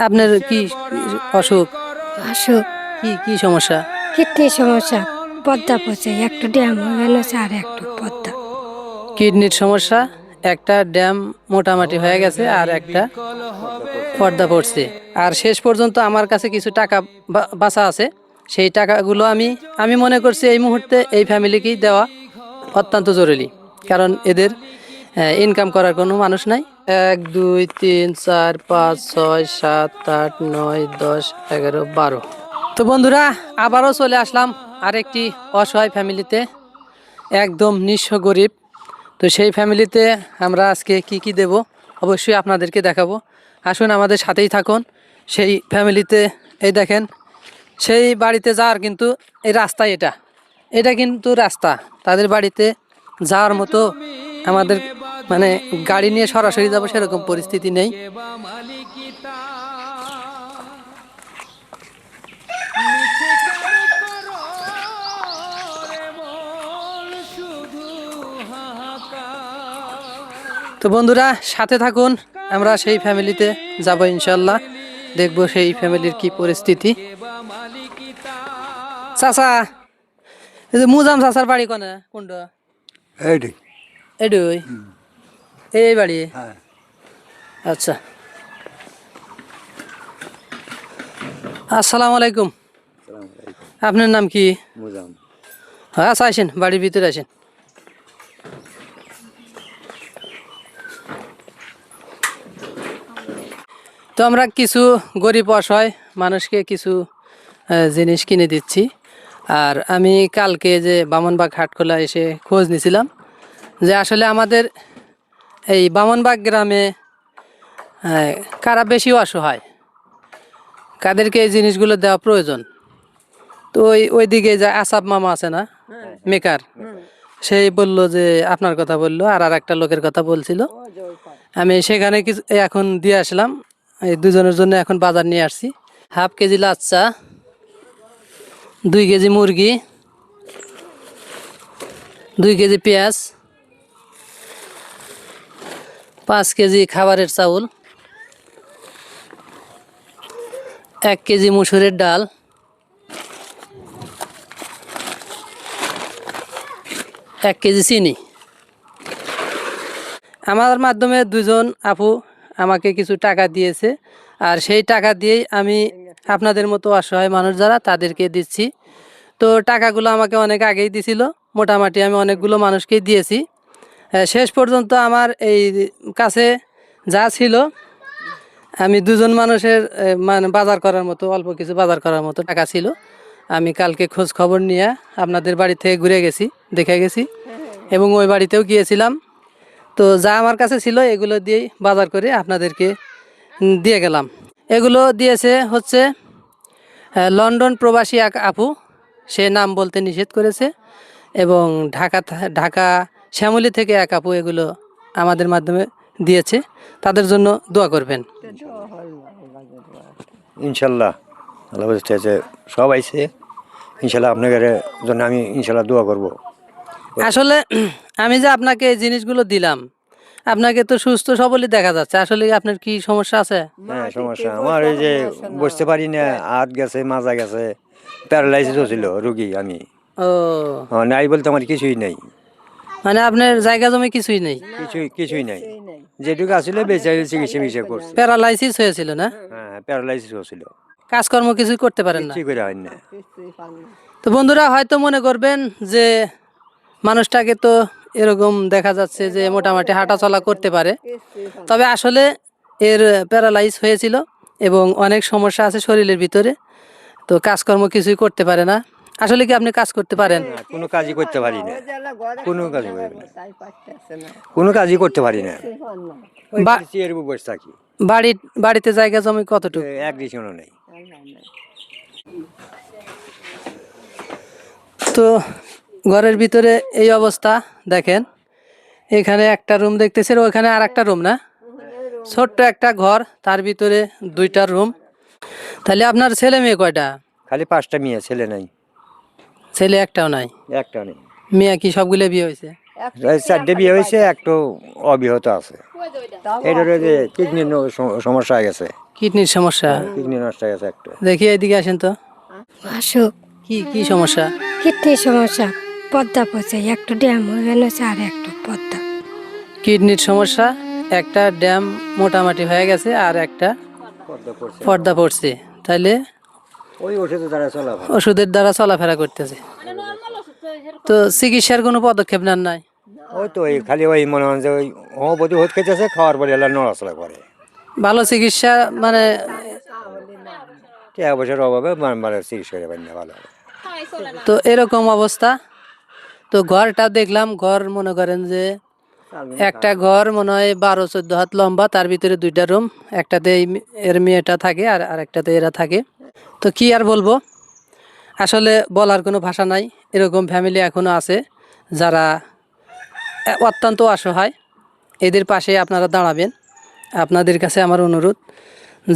আপনার কি অসুখ? অসুখ, কি কি সমস্যা? কিডনির সমস্যা, পদ্মা পচে একটু ড্যাম হয়ে গেছে আর একটু পদ্মা। কিডনির সমস্যা, একটা ড্যাম মোটামুটি হয়ে গেছে আর একটা পর্দা পড়ছে। আর শেষ পর্যন্ত আমার কাছে কিছু টাকা বাঁচা আছে। সেই টাকাগুলো আমি আমি মনে করছি এই মুহূর্তে এই ফ্যামিলিকেই দেওয়া অত্যন্ত জরুরি, কারণ এদের ইনকাম করার কোনো মানুষ নাই। 1 2 3 4 5 6 7 8 9 10 11 12। তো বন্ধুরা, আবারও চলে আসলাম আরেকটি অসহায় ফ্যামিলিতে, একদম নিঃস্ব গরিব। তো সেই ফ্যামিলিতে আমরা আজকে কি কি দেব অবশ্যই আপনাদেরকে দেখাবো। আসুন আমাদের সাথেই থাকুন। সেই ফ্যামিলিতে এই দেখেন, সেই বাড়িতে যাওয়ার কিন্তু এই রাস্তা, এটা এটা কিন্তু রাস্তা তাদের বাড়িতে যাওয়ার মতো আমাদের মানে গাড়ি নিয়ে সরাসরি যাব সেরকম পরিস্থিতি নেই। তো বন্ধুরা সাথে থাকুন, আমরা সেই ফ্যামিলিতে যাব ইনশাল্লাহ, দেখব সেই ফ্যামিলির কি পরিস্থিতি। চাচা, এই যে মুজাম চাচার বাড়ি কোনে কোনটা? এইটাই। এডুই এই বাড়ি। হ্যাঁ। আচ্ছা, আসসালামু আলাইকুম। আপনার নাম কি? মুজাম। হ্যাঁ আচ্ছা, আসেন বাড়ির ভিতরে আসেন। তো আমরা কিছু গরিব অসহায় মানুষকে কিছু জিনিস কিনে দিচ্ছি। আর আমি কালকে যে বামনবাগ হাটখোলা এসে খোঁজ নিয়েছিলাম যে আসলে আমাদের এই বামনবাগ গ্রামে কারা বেশি অসহায়, কাদেরকে এই জিনিসগুলো দেওয়া প্রয়োজন। তো ওইদিকে যে আসাব মামা আছে না, মেকার, সেই বলল যে আপনার কথা বললো আর একটা লোকের কথা বলছিল। আমি সেখানে কিছু এখন দিয়ে আসলাম, এই দুজনের জন্য এখন বাজার নিয়ে আসছি। হাফ কেজি লাচ্চা, 2 কেজি মুরগি, 2 কেজি পেঁয়াজ, 5 কেজি খাবারের চাউল, 1 কেজি মুসুরের ডাল, 1 কেজি চিনি। আমার মাধ্যমে 2জন আপু আমাকে কিছু টাকা দিয়েছে, আর সেই টাকা দিয়েই আমি আপনাদের মতো অসহায় মানুষ যারা তাদেরকে দিচ্ছি। তো টাকাগুলো আমাকে অনেক আগেই দিছিল, মোটামুটি আমি অনেকগুলো মানুষকেই দিয়েছি। শেষ পর্যন্ত আমার এই কাছে যা ছিল, আমি 2জন মানুষের মানে বাজার করার মতো, অল্প কিছু বাজার করার মতো টাকা ছিল। আমি কালকে খোঁজ খবর নিয়ে আপনাদের বাড়ি থেকে ঘুরে গেছি, দেখে গেছি, এবং ওই বাড়িতেও গিয়েছিলাম। তো যা আমার কাছে ছিল এগুলো দিয়েই বাজার করে আপনাদেরকে দিয়ে গেলাম। এগুলো দিয়েছে হচ্ছে লন্ডন প্রবাসী এক আপু, সে নাম বলতে নিষেধ করেছে, এবং ঢাকা শ্যামলী থেকে এক আপু এগুলো আমাদের মাধ্যমে দিয়েছে। তাদের জন্য দোয়া করবেন ইনশাল্লাহ আল্লাহ বুঝতে সব আইছে। ইনশাল্লাহ আপনার জন্য আমি ইনশাল্লাহ দোয়া করব। আসলে আমি যে আপনাকে এই জিনিসগুলো দিলাম, আপনাকে তো সুস্থ সবলই দেখা যাচ্ছে, আসলে আপনার কি সমস্যা আছে? হ্যাঁ, সমস্যা আমার এই যে বসতে পারি না, হাত গেছে, মাজা গেছে, প্যারালাইসিস হয়েছিল রুগী আমি। ও, নাই বলতে আমার কিছুই নেই, মানে আপনার জায়গা জমি কিছুই নেই? কিছুই নাই। যেটুকু আসলে বেঁচে চিকিৎসা মিশে করছে। প্যারালাইসিস হয়েছিল না? হ্যাঁ, প্যারালাইসিস হয়েছিল, কাজকর্ম কিছুই করতে পারেন না? কিছুই করে হয় না। তো বন্ধুরা হয়তো মনে করবেন যে মানুষটাকে তো এরকম দেখা যাচ্ছে যে মোটামুটি হাঁটা চলা করতে পারে, তবে আসলে এর প্যারালাইজ হয়েছিল এবং অনেক সমস্যা আছে শরীরের ভিতরে। তো কাজকর্ম কিছুই করতে পারে না। আসলে কি আপনি কাজ করতে পারেন? না, কোনো কাজই করতে পারি না, কোনো কাজই করি না, কোনো কাজই করতে পারি না। বা- চেয়ার উপর বসে থাকি, বাড়িতে জায়গা জমি কতটুকু? এক ডিসিশনও নেই। তো ঘরের ভিতরে এই অবস্থা দেখেন, এখানে একটা রুম দেখতেছেন, ওখানে আর একটা রুম না, ছোট্ট একটা ঘর, তার ভিতরে 2টা রুম। তাহলে আপনার ছেলে মেয়ে কয়টা? খালি 5টা মেয়ে, ছেলে নাই, ছেলে একটাও নাই? একটা নেই। মেয়ে কি সবগুলো বিয়ে হয়েছে? এই 4টে বিয়ে হয়েছে, একটু অবিহত আছে। এটার ওই যে কিডনির সমস্যা হয়ে গেছে, কিডনির সমস্যা? কিডনি নষ্ট হয়ে গেছে একটু। দেখি এদিকে আসেন তো, অসুখ, কি কি সমস্যা? কিডনির সমস্যা, পদ্মা পচে একটা ড্যাম হয়ে গেছে আর একটা পদ্মা। কিডনির সমস্যা, একটা ড্যাম মোটামুটি হয়ে গেছে আর একটা পর্দা পড়ছে। তাহলে ওই ওষুধে তারা চলাফেরা। ওষুধের দ্বারা চলাফেরা করতেছে। তো চিকিৎসার কোনো পদক্ষেপ নেন নাই? ওই তো ওই খালি ওই মনে হয় যে ওই হোমিওপ্যাথি ওষুধ খেতেছে, খাওয়ার পরে এলা নড়াচড়া করে। ভালো চিকিৎসা মানে টাকা পয়সার অভাবে মানে চিকিৎসা করে পারি না ভালো। তো এরকম অবস্থা। তো ঘরটা দেখলাম, ঘর মনে করেন যে একটা ঘর মনে হয় 12-14 হাত লম্বা, তার ভিতরে 2টা রুম, একটাতে এর মেয়েটা থাকে আর আরেকটাতে এরা থাকে। তো কি আর বলবো, আসলে বলার কোনো ভাষা নাই। এরকম ফ্যামিলি এখনো আছে যারা অত্যন্ত অসহায়। এদের পাশে আপনারা দাঁড়াবেন। আপনাদের কাছে আমার অনুরোধ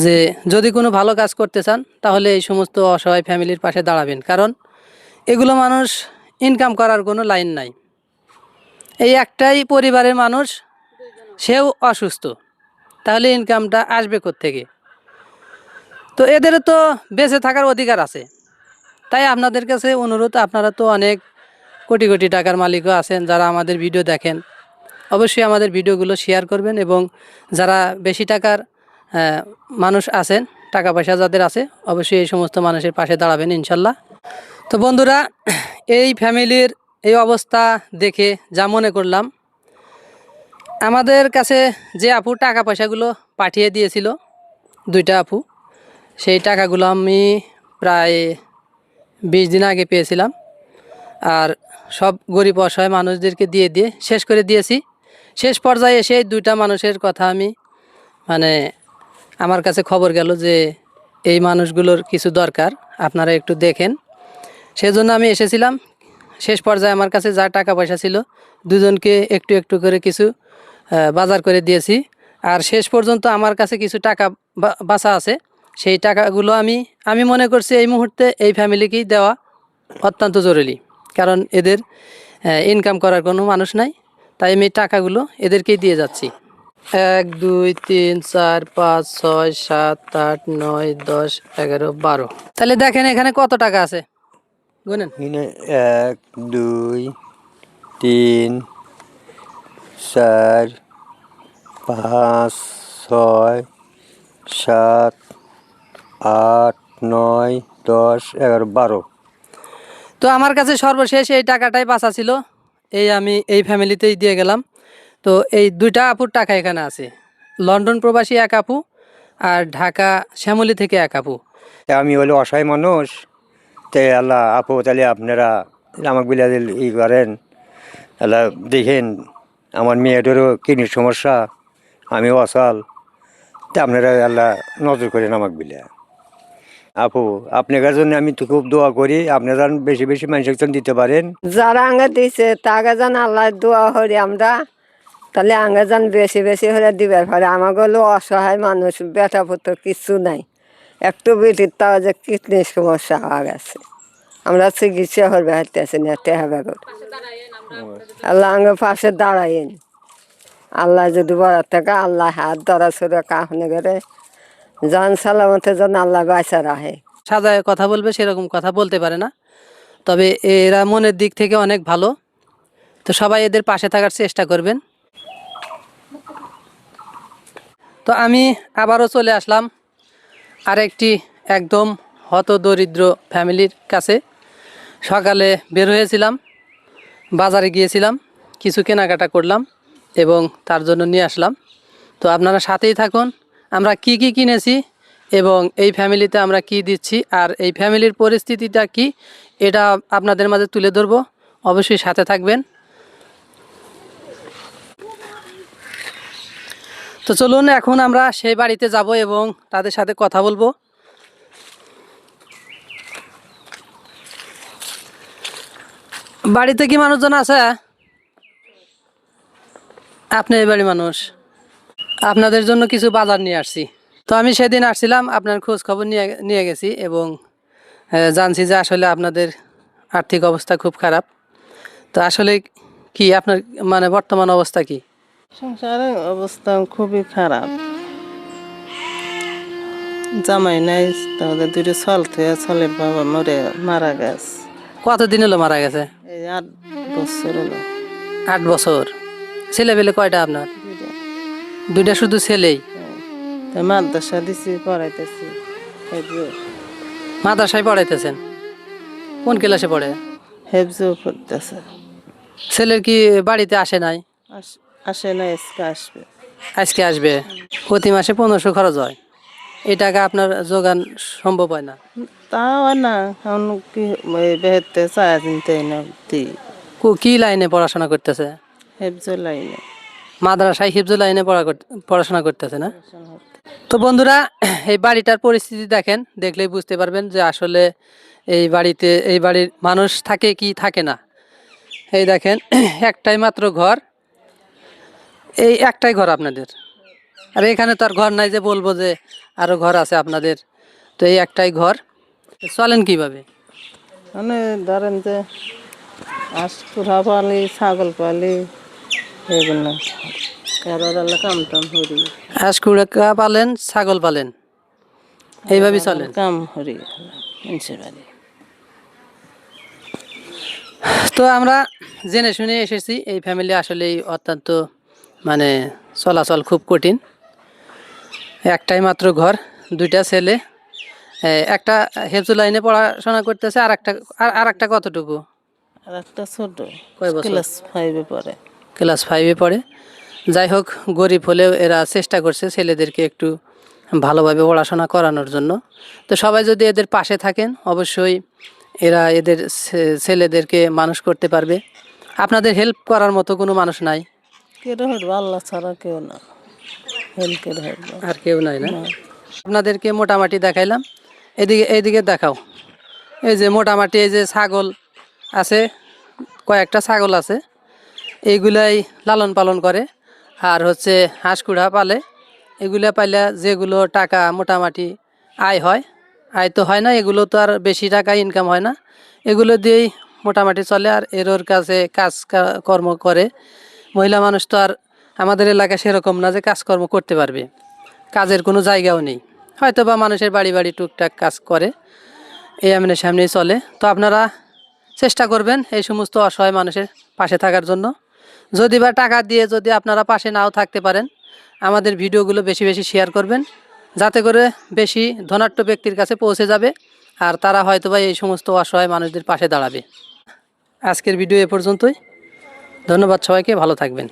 যে যদি কোনো ভালো কাজ করতে চান তাহলে এই সমস্ত অসহায় ফ্যামিলির পাশে দাঁড়াবেন, কারণ এগুলো মানুষ ইনকাম করার কোনো লাইন নাই। এই একটাই পরিবারের মানুষ, সেও অসুস্থ, তাহলে ইনকামটা আসবে কোত্থেকে? তো এদের তো বেঁচে থাকার অধিকার আছে। তাই আপনাদের কাছে অনুরোধ, আপনারা তো অনেক কোটি কোটি টাকার মালিকও আছেন যারা আমাদের ভিডিও দেখেন, অবশ্যই আমাদের ভিডিওগুলো শেয়ার করবেন, এবং যারা বেশি টাকার মানুষ আছেন, টাকা পয়সা যাদের আছে, অবশ্যই এই সমস্ত মানুষের পাশে দাঁড়াবেন ইনশাল্লাহ। তো বন্ধুরা, এই ফ্যামিলির এই অবস্থা দেখে যা মনে করলাম, আমাদের কাছে যে আপু টাকা পয়সাগুলো পাঠিয়ে দিয়েছিল, 2টা আপু, সেই টাকাগুলো আমি প্রায় 20 দিন আগে পেয়েছিলাম। আর সব গরিব অসহায় মানুষদেরকে দিয়ে শেষ করে দিয়েছি। শেষ পর্যায়ে এসে এই 2টা মানুষের কথা আমি মানে আমার কাছে খবর গেল যে এই মানুষগুলোর কিছু দরকার, আপনারা একটু দেখেন। সেজন্য আমি এসেছিলাম। শেষ পর্যায়ে আমার কাছে যা টাকা পয়সা ছিল, দুজনকে একটু একটু করে কিছু বাজার করে দিয়েছি। আর শেষ পর্যন্ত আমার কাছে কিছু টাকা বাঁচা আছে। সেই টাকাগুলো আমি মনে করছি এই মুহূর্তে এই ফ্যামিলিকেই দেওয়া অত্যন্ত জরুরি, কারণ এদের ইনকাম করার কোনো মানুষ নাই। তাই আমি টাকাগুলো এদেরকেই দিয়ে যাচ্ছি। 1 2 3 4 5 6 7 8 9 10 11 12। তাহলে দেখেন এখানে কত টাকা আছে, গুনেন। 1 2 3 4 5 6 7 8 9 10 11 12। তো আমার কাছে সর্বশেষ এই টাকাটাই বাঁচা ছিল, আমি এই ফ্যামিলিতেই দিয়ে গেলাম। তো এই 2টা আপুর টাকা এখানে আছে, লন্ডন প্রবাসী এক আপু আর ঢাকা শ্যামলী থেকে এক আপু। আমি হলো অসহায় মানুষ, তাই আল্লাহ আপু তাহলে আপনারা আমাকে বিলা ই করেন, আল্লাহ দেখেন আমার মেয়েটারও কিডনির সমস্যা, আমি অসাল, তা আপনারা আল্লাহ নজর করেন আমাকে বিলা। আপু আপনার জন্য আমি তো খুব দোয়া করি, আপনারা বেশি বেশি মানুষজন দিতে পারেন। যারা আঙ্গা দিছে তাকে যেন আল্লাহ দোয়া করি আমরা, তাহলে আঙ্গা যেন বেশি বেশি হলে দিবার পারে। আমাকে হলো অসহায় মানুষ, বেটা পুত্র কিছু নাই, একটু বেটির তাও যে কিডনির সমস্যা হয়ে গেছে, আমরা চিকিৎসা করবে হাঁটতেছি না টেহা বেগর। আল্লাহ আঙ্গের পাশে দাঁড়াইন, আল্লাহ যদি বড় থাকে আল্লাহ হাত ধরা ছড়ে কাহনে করে জান সালামতে যেন আল্লাহ বাঁচা রাখে। সাজায় কথা বলবে সেরকম কথা বলতে পারে না, তবে এরা মনের দিক থেকে অনেক ভালো। তো সবাই এদের পাশে থাকার চেষ্টা করবেন। তো আমি আবারও চলে আসলাম আরেকটি একদম হতদরিদ্র ফ্যামিলির কাছে। সকালে বের হয়েছিলাম, বাজারে গিয়েছিলাম, কিছু কেনাকাটা করলাম এবং তার জন্য নিয়ে আসলাম। তো আপনারা সাথেই থাকুন, আমরা কি কি কিনেছি এবং এই ফ্যামিলিতে আমরা কি দিচ্ছি আর এই ফ্যামিলির পরিস্থিতিটা কি, এটা আপনাদের মাঝে তুলে ধরবো। অবশ্যই সাথে থাকবেন। তো চলুন এখন আমরা সেই বাড়িতে যাব এবং তাদের সাথে কথা বলবো। বাড়িতে কি মানুষজন আছে? আপনি এই বাড়ির মানুষ, আপনাদের জন্য কিছু বাজার নিয়ে আসছি। তো আমি সেদিন আসছিলাম, আপনার খোঁজ খবর নিয়ে গেছি এবং জানছি যে আসলে আপনাদের আর্থিক অবস্থা খুব খারাপ। তো আসলে কি আপনার মানে বর্তমান অবস্থা কি? সংসারের অবস্থা খুবই খারাপ। জামাই নাই, তাদের দুটো ছল থেকে ছলের বাবা মারা গেছে। কতদিন হলো মারা গেছে? এই 8 বছর হলো। 8 বছর। ছেলে পেলে কয়টা আপনার? দুইটা। দুইটা শুধু ছেলেই? তাই মাদ্রাসা দিছি, পড়াইতেছি। মাদ্রাসায় পড়াইতেছেন? কোন ক্লাসে পড়ে? হেফজও পড়তেছে। ছেলের কি বাড়িতে আসে নাই? আসে না, আজকে আসবে। আজকে আসবে। প্রতি মাসে 1500 খরচ হয়, এই টাকা আপনার যোগান সম্ভব হয় না? তাও আর না, এখন কি বেহেতে চায় চিনতে না দিই। কি লাইনে পড়াশোনা করতেছে? হেফজ লাইনে। মাদ্রাসায় হিফজুল লাইনে পড়াশোনা করতেছে না? তো বন্ধুরা, এই বাড়িটার পরিস্থিতি দেখেন, দেখলেই বুঝতে পারবেন যে আসলে এই বাড়িতে এই বাড়ির মানুষ থাকে কি থাকে না। এই দেখেন একটাই মাত্র ঘর, এই একটাই ঘর আপনাদের। আর এখানে তো আর ঘর নাই যে বলবো যে আরো ঘর আছে আপনাদের। তো এই একটাই ঘর, চলেন কিভাবে? মানে ধরেন যে কুড়া পালি, ছাগল পালি, এগুলো কারোর কাম টাম হরি। হাঁস কুড়া পালেন, ছাগল পালেন, এইভাবে চলেন। কাম হরি মানুষের বাড়ি। তো আমরা জেনে শুনে এসেছি এই ফ্যামিলি আসলেই অত্যন্ত মানে চলাচল খুব কঠিন। একটাই মাত্র ঘর, দুইটা ছেলে, একটা হেফজুল লাইনে পড়াশোনা করতেছে, আর একটা কতটুকু? আর একটা ছোট কয় বছর? ক্লাস 5-এ পড়ে। ক্লাস 5-এ পড়ে। যাই হোক, গরিব হলেও এরা চেষ্টা করছে ছেলেদেরকে একটু ভালোভাবে পড়াশোনা করানোর জন্য। তো সবাই যদি এদের পাশে থাকেন, অবশ্যই এরা এদের ছেলেদেরকে মানুষ করতে পারবে। আপনাদের হেল্প করার মতো কোনো মানুষ নাই? কেটে হইব, আল্লাহ ছাড়া কেউ না। হেল্প কেটে হইব, আর কেউ নাই না? আপনাদেরকে মোটামুটি দেখাইলাম, এইদিকে দেখাও। এই যে মোটামুটি এই যে ছাগল আছে, কয়েকটা ছাগল আছে, এইগুলাই লালন পালন করে। আর হচ্ছে হাঁস কুড়া পালে, এগুলা পাইলে যেগুলো টাকা মোটামুটি আয় হয়, আয় তো হয় না, এগুলো তো আর বেশি টাকা ইনকাম হয় না, এগুলো দিয়েই মোটামুটি চলে। আর এর কাছে কর্ম করে। মহিলা মানুষ তো আর আমাদের এলাকায় সেরকম না যে কাজকর্ম করতে পারবে, কাজের কোনো জায়গাও নেই। হয়তো বা মানুষের বাড়ি বাড়ি টুকটাক কাজ করে, এই আমিনের সামনেই চলে। তো আপনারা চেষ্টা করবেন এই সমস্ত অসহায় মানুষের পাশে থাকার জন্য। যদি বা টাকা দিয়ে যদি আপনারা পাশে নাও থাকতে পারেন, আমাদের ভিডিওগুলো বেশি বেশি শেয়ার করবেন, যাতে করে বেশি ধনাঢ্য ব্যক্তির কাছে পৌঁছে যাবে, আর তারা হয়তো বা এই সমস্ত অসহায় মানুষদের পাশে দাঁড়াবে। আজকের ভিডিও এ পর্যন্তই। ধন্যবাদ সবাইকে, ভালো থাকবেন।